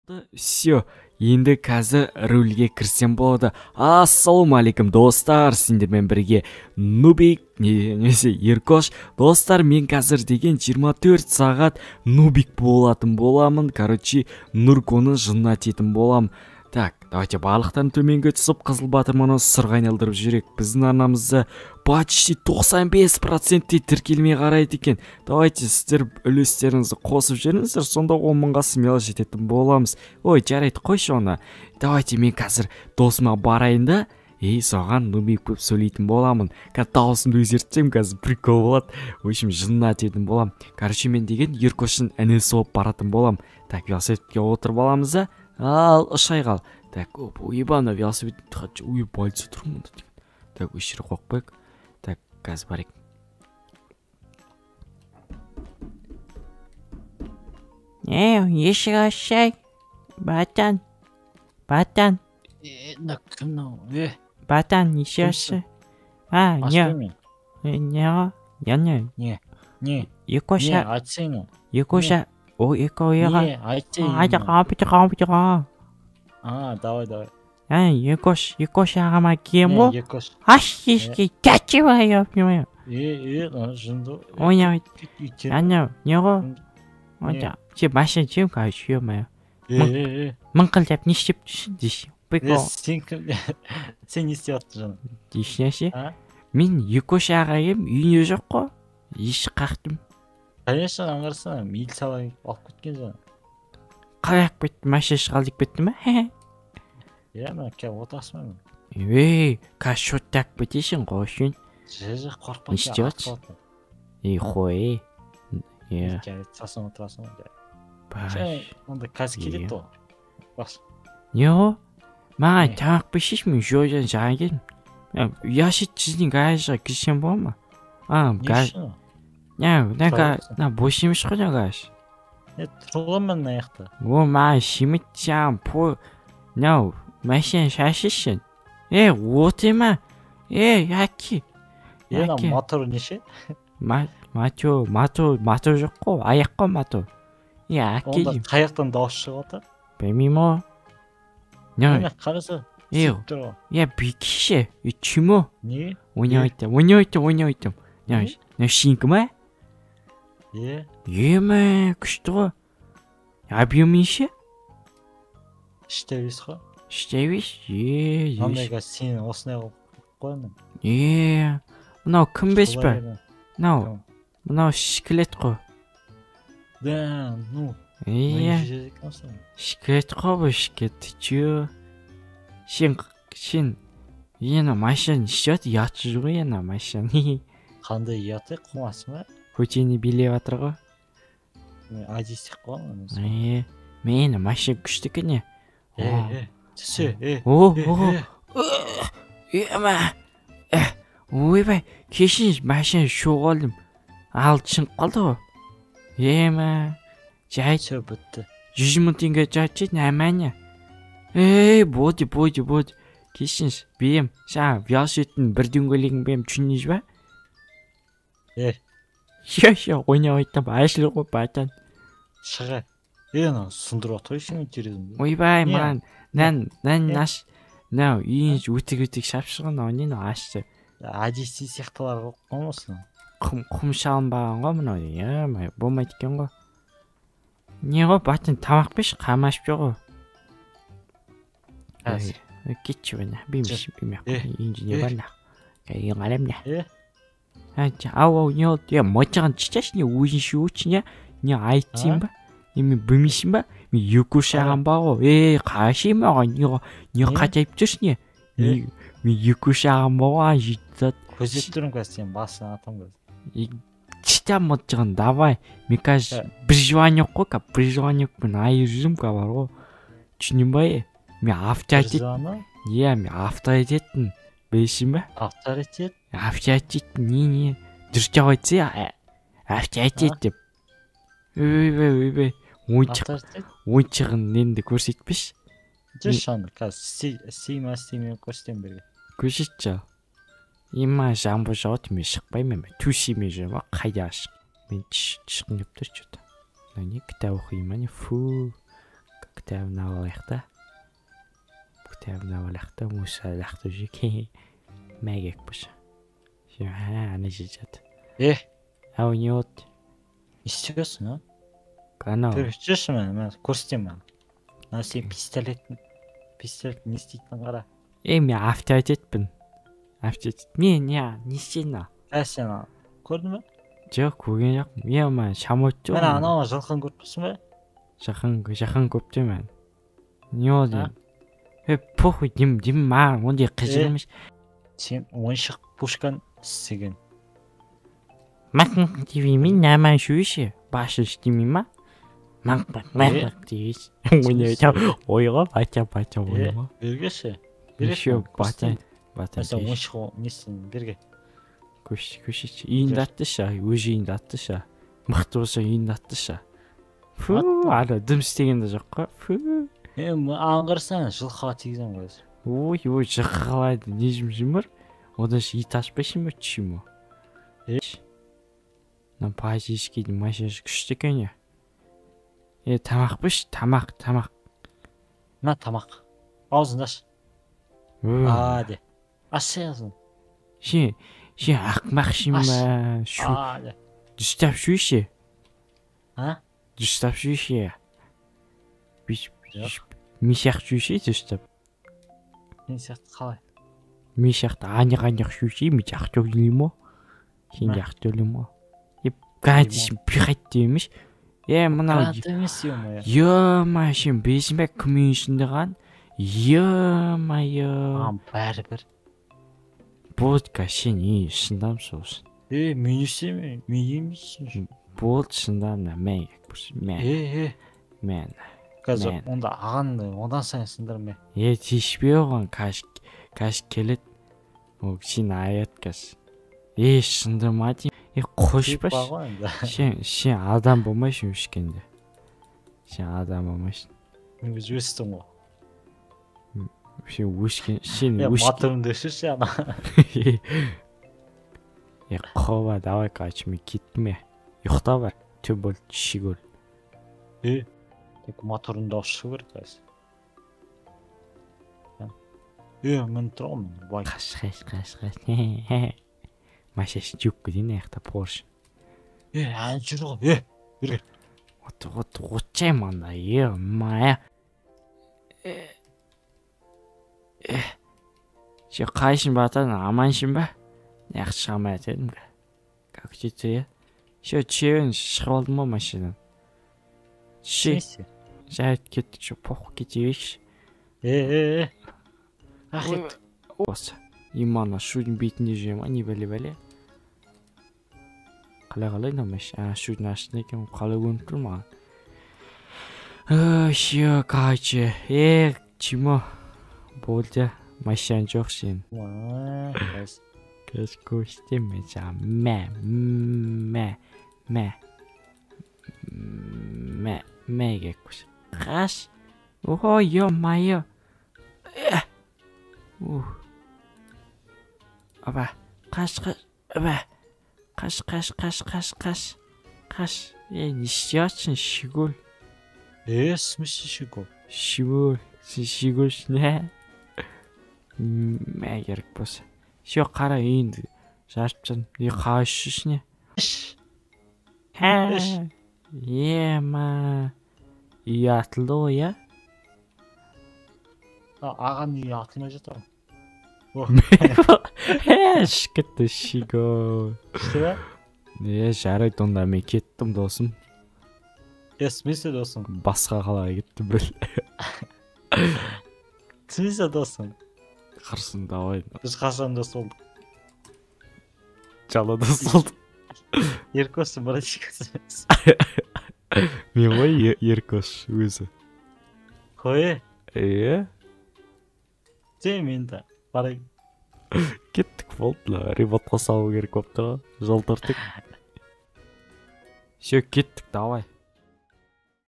Все, енді қазір рөлге кірсем болады. Ассалаумағалейкум достар, сендермен бірге Нубик, немесе Еркош. Достар, мен қазір деген 24 сағат Нубик болатын боламын. Короче, Нурконы жыннат етін болам. Так, давайте барлықтан төменге түсіп қызыл батырманы сырға айналдырып жүрек. Біздің арнамызда почти 95% тіркелмей қарайды екен. Давайте сіздер үлестеріңізді қосып жүріңіздер, сонда 10 мыңға смело жететін боламыз. Ой, жарайды, қойшы оны. Давайте мен қазір досыма барайын да, соған Нубик көп сөйлейтін боламын. Дауысымды өзгертсем қазір прикол болады. В общем, жыннат етін болам. Короче, мен деген Еркоштың інісі болып баратын болам. Так, велосипедке отырып аламыз да. Ал, ұшай қал. Так, ебана велосипед уебальцы тұрмын. Так, өшір қоқпайық. Так, қазір барайық. Есік ашай. Батан. Батан. Батан, есік ашай. Не, Еркоша. айтсайын. Еркоша. Еркоша. Не, айтсайын. Айда. Давай. Еркош ағама кием ғой. Еркош. Ашкешке кәчевай опнемай. жынды. Ойнай. Ана, не ғой? Ойда. Че машин чем короче, ё-моё. Мыңқылдап не істеп жүрсің дейсің? Прикол. Сен не істеп жатсың жаным? Дейсің ше? Мен Еркош ағайым үйіне жоқ қой. Еш қақтым. Конечно, аңғарсana, милиция алып кеткен жаным. Қалай алып кетті? Машина шығалдып кетті ме? Мен кәп отырасың ба? Кашот так бітесің ғой үшін. Жоқ, қорықпа. Не істеп жатсың? Қой. Сасын отырасың ғой. Онда қазір келеді ғой. Бас. Не ғой? Маған тамақ берсейші, мен жойдан жаңа келдім. Яшет сіздің гаражға кірсем бола ма? Гараж. На бос емес қой да гараж. Тұрғанмын мына жақта. Маған шимет жаңа машина шашышын. Отема. Яки. Мотор неше? Мотор жоқ қой, аяқ қой мотор. Онда қаяқтан дауыс шығып отыр? Білмеймін ғой. Қараса. Бекеше, чему? Не? Ойнайтым. Шинкі ма? Күшті ғой. Объем еше? Іштебес қой. Іштебес? Андайға сені осынай қоймын. Мынау кім бес па? Мынау шкелет қой. Шкелет қой бұл шкелет. Ты чё? Сен машина ішет ятшы ғой машина. Қандай яты қумасы ма? Көтені билеп атыр ғой. Адистік қой. Мені машина күшті кене. Түсі. Ойбай, кешіңіз машина шоқ алдым. Алды шынып қалды ғой. Жай. Все бітті. 100 мың теңге жатшы, нәмәне. Боды. Кешіңіз, бейім, саған велосипедтің бір дөңгелегін бейім түшініңіз ба? Ойнап айтам, айшылы ғой батан. Шыға. Сұндырып отыр терезімді. Ойбай, маған, нән аш. Үйіңіз өтік шапшыған, онен ашты. Адисти сияқтылар қомасын. Құм шалынбаған ғой мұнау. Болмайды екен ғой. Не ғой, батан тамақ беш, қамашып жоқ ғой. Кетші бәні, беймеш. Үйіңіз не бар на? Үйің алам на? Ау, не олды? Мочаған читаш, не өзінші өтшін, не айтсың ба? Мен білмейсің ба? Мен Еркош ағам ба ғой. Қарашай маған, не қатайып тұрсың, не? Мен Еркош ағам ба ғой, жетті. Көзет тұрым қазір, сен басын атам қазір. Читам мочаған, давай. Мен қазір бір жуанек қой, бір жуанекпен айыр жүрім бар ғой. Түшінен ба? Мен авторитет. Мен авторитетін. Білесің ба? Авторитет? Авторитет, не? Дұрыстап айтса, авторитет деп. Өй. Ойыншығын ненді көрсетпеш? Жүр шанды, қазір істейме көрсетем берге. Көрсетші. Ема жамбы жауыт, мен шықпаймен, төсеме жүрім, қайда ашық. Мен шықын деп тұр, что-то. Не кітап оқима, не фу. Бүтэв навалах та. Бүтэв навалах та мусалах тужик. Мэгэг биш. Яа нижижат. Ауньот. Исчезно. Гана. Тэр хичээшмэн маа курс юм аа. Наси пистолет нестит нагара. Эми автоатет бэн. Автоатет. Не, нисина. Тасяна. Көрдөн мө? Жок үгүй яг. Яма шамууч. Манай анаа жалхан гүрсэн бэ? Шахан гүптэй маань. Нёо. Пох дим маа мунди гажигмш. Чин унших пушкан сэгэн. Мах ТV минь намаа шүүш. Бааш штимима. Мах тийш. Үнэ та ойго бача ойго. Бэргэш. Бэргэш бача. Аса унших нисэн бэргэ. Күш ийн датташа. Үжийн датташа. Махтууса ийн датташа. Фүү ара дэвстигэнд жахгүй. Фүү. Ангарсан шулхаа тийгэн гоос. Ой жахаваад нижмжмэр. Одош иташ бэшим чим үү? На паажишки машиш гүштэкэня. Тамах биш, тамах. На тамах. Аузындаш. Де. Асяасан. Ши акмах шимаа. Шу. Дистав шүшээ. Дистав шүшээ. Биш. Мишах шүшээ дистав. Мишах хаа. Мишах ааныг шүшээ мичах юм уу? Хин яг юм уу? Гаадиш бихайт юмш. Манай машин бисмэк комьюнишнэгаан мая барбар подкашин шиндам суус. Минишим Бод шиндам намэ бүс мэ. Мэн. Каз онда аган ондан сайн синдар мэ. Тишбёгон каш келет. Ог шин аят гас. Шиндам мати Хош баш. Шин адам бомаш юмшкэнде. Шин адам бомаш. Ингэж үстэн үү? Шин үшкэн, шин матэрэн дэшш яана. Хова давай кач ми китмэ. Юхтава төбөл шигүүл. Тэг матэрэн дошгөр гайс. Мэн тром бай. Хаш. Машаш чук гинэ яхта Porsche. Анчроо. Бэргэ. Вот манда мая. Чи кайшин батан аманшин ба. Яг шамаа тийм. Как читээ. Шо чивэн шхолмо машина. Жайт кит чо пох китиш. Ахит. Ос. Имана шүн битний жим ани бэле. Қалай намаш шүн нашныг юм қалагун турма. Шио кач. Чимо болда машин жоохшин. Кэс костем за мэ гэкус. Хаш. Ого ё майё. Аба каш. Каш. Нишяачин шигүүл. Смешишиго. Шигүүлснэ. Мэгэрк бос. Шо кара инд шаарчин и хаашшнэ. Ема. Яатлоя. Аган яатлна жата. Шкэт шиго. Шарай дундаа ми кеттім досым. Смисэл досым. Басқа қалай кеттім бэл. Смисэл досым. Қарсын давай. Біз қашан дос болдық. Жала дос болдық. Еркос братчикасы. Мен ғой Еркос өзі. Қой? Сен менді. Барай. Кеттік болды. Ремонтқа салу керек болып тұр. Жол тартық. Шо кеттік давай.